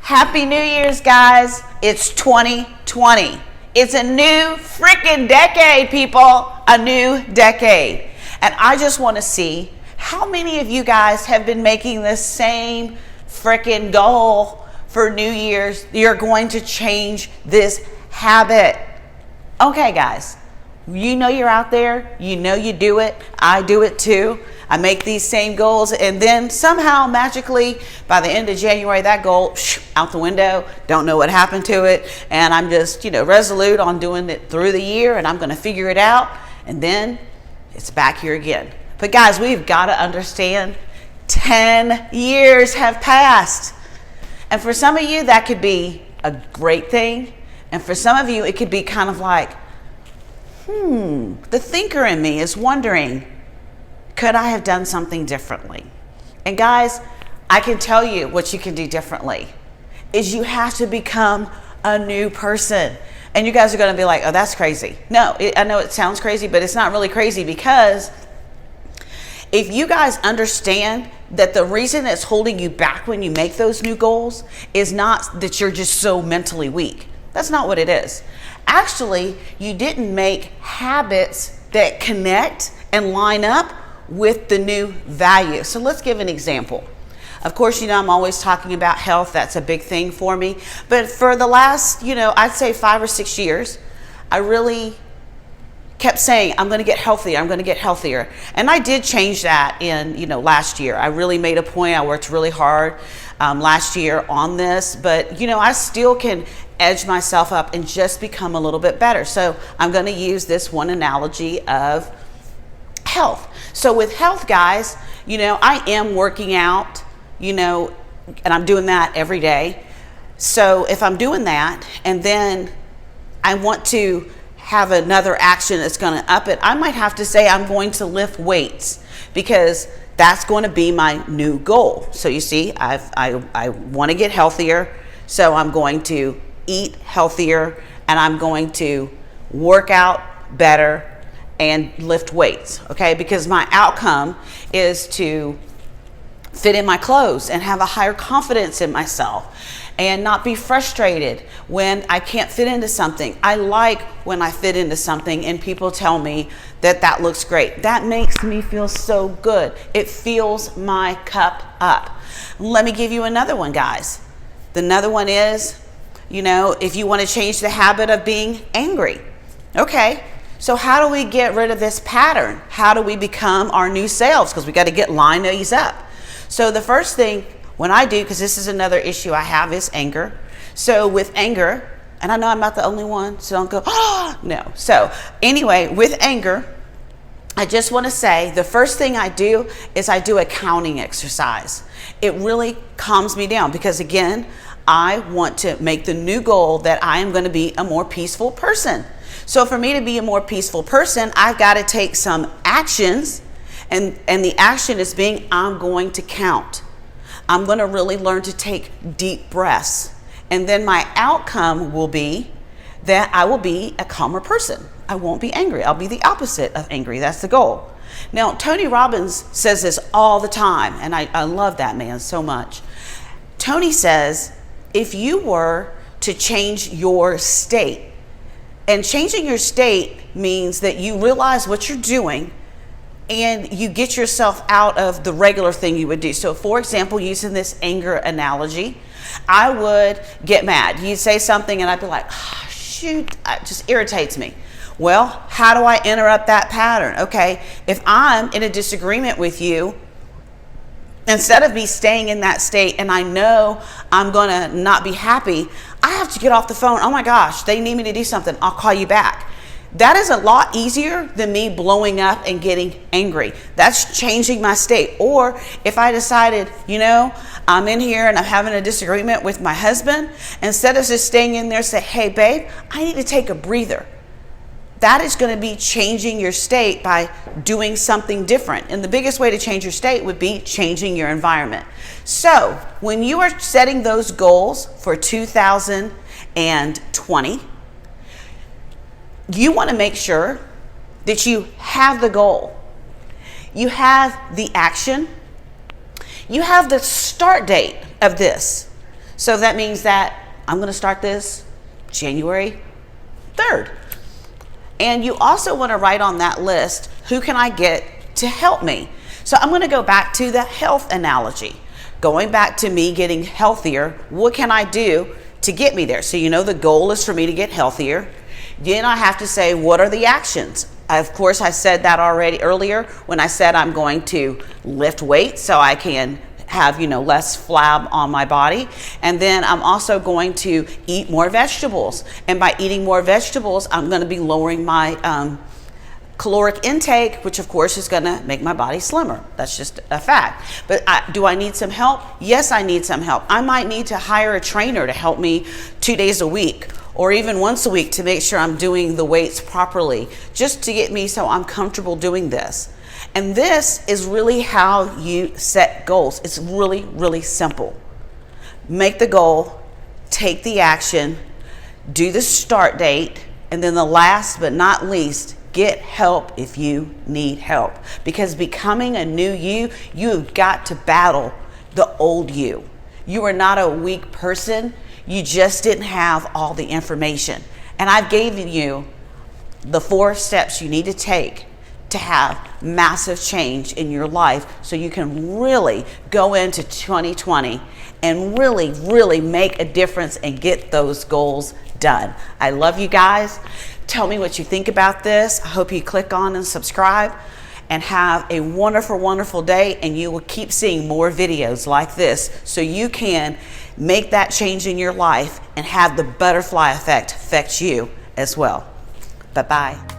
Happy New Year's, guys. It's 2020. It's a new freaking decade, people. A new decade. And I just want to see how many of you guys have been making the same freaking goal for New Year's. You're going to change this habit. Okay, guys. You know you're out there. You know you do it. I do it too. I make these same goals, and then somehow magically by the end of January that goal out the window. Don't know what happened to it, and I'm just resolute on doing it through the year, and I'm going to figure it out, and then it's back here again. But guys, we've got to understand 10 years have passed, and for some of you that could be a great thing, and for some of you it could be kind of like, the thinker in me is wondering, could I have done something differently? And guys, I can tell you what you can do differently is you have to become a new person. And you guys are going to be like, oh, that's crazy. No, I know it sounds crazy, but it's not really crazy, because if you guys understand that the reason that's holding you back when you make those new goals is not that you're just so mentally weak. That's not what it is. Actually, you didn't make habits that connect and line up with the new value. So let's give an example. Of course, I'm always talking about health. That's a big thing for me. But for the last, I'd say 5 or 6 years, I really kept saying, I'm going to get healthier. I'm going to get healthier. And I did change that in, last year. I really made a point. I worked really hard last year on this, but, I still can edge myself up and just become a little bit better. So I'm going to use this one analogy of health. So with health, guys, I am working out, and I'm doing that every day. So if I'm doing that and then I want to have another action that's going to up it, I might have to say I'm going to lift weights, because that's going to be my new goal. So you see, I want to get healthier. So I'm going to eat healthier, and I'm going to work out better and lift weights, okay? Because my outcome is to fit in my clothes and have a higher confidence in myself and not be frustrated when I can't fit into something. I like when I fit into something and people tell me that looks great. That makes me feel so good. It fills my cup up. Let me give you another one, guys. Another one is, if you want to change the habit of being angry. Okay. So how do we get rid of this pattern? How do we become our new selves? Because we got to line these up. So the first thing when I do, because this is another issue I have, is anger. So with anger, and I know I'm not the only one, so don't go, no. So anyway, with anger, I just want to say the first thing I do is I do a counting exercise. It really calms me down, because again, I want to make the new goal that I am going to be a more peaceful person. So for me to be a more peaceful person, I've got to take some actions, and the action is I'm going to count. I'm going to really learn to take deep breaths. And then my outcome will be that I will be a calmer person. I won't be angry. I'll be the opposite of angry. That's the goal. Now, Tony Robbins says this all the time, and I love that man so much. Tony says, if you were to change your state, and changing your state means that you realize what you're doing and you get yourself out of the regular thing you would do. So for example, using this anger analogy, I would get mad. You'd say something and I'd be like, shoot, it just irritates me. Well, how do I interrupt that pattern? Okay, if I'm in a disagreement with you, instead of me staying in that state and I know I'm going to not be happy, I have to get off the phone. Oh my gosh, they need me to do something. I'll call you back. That is a lot easier than me blowing up and getting angry. That's changing my state. Or if I decided, I'm in here and I'm having a disagreement with my husband, instead of just staying in there, say, hey babe, I need to take a breather. That is going to be changing your state by doing something different. And the biggest way to change your state would be changing your environment. So when you are setting those goals for 2020, you want to make sure that you have the goal, you have the action, you have the start date of this. So that means that I'm going to start this January 3rd. And you also want to write on that list, who can I get to help me? So I'm going to go back to the health analogy. Going back to me getting healthier, what can I do to get me there? So you know the goal is for me to get healthier. Then I have to say, what are the actions? Of course, I said that already earlier when I said I'm going to lift weights so I can have, less flab on my body. And then I'm also going to eat more vegetables. And by eating more vegetables, I'm going to be lowering my caloric intake, which of course is going to make my body slimmer. That's just a fact. But do I need some help? Yes, I need some help. I might need to hire a trainer to help me 2 days a week or even once a week to make sure I'm doing the weights properly, just to get me so I'm comfortable doing this. And this is really how you set goals. It's really, really simple. Make the goal, take the action, do the start date, and then the last but not least, get help if you need help. Because becoming a new you, you've got to battle the old you. You are not a weak person. You just didn't have all the information. And I've given you the 4 steps you need to take to have massive change in your life so you can really go into 2020 and really, really make a difference and get those goals done. I love you guys. Tell me what you think about this. I hope you click on and subscribe and have a wonderful, wonderful day, and you will keep seeing more videos like this so you can make that change in your life and have the butterfly effect affect you as well. Bye-bye.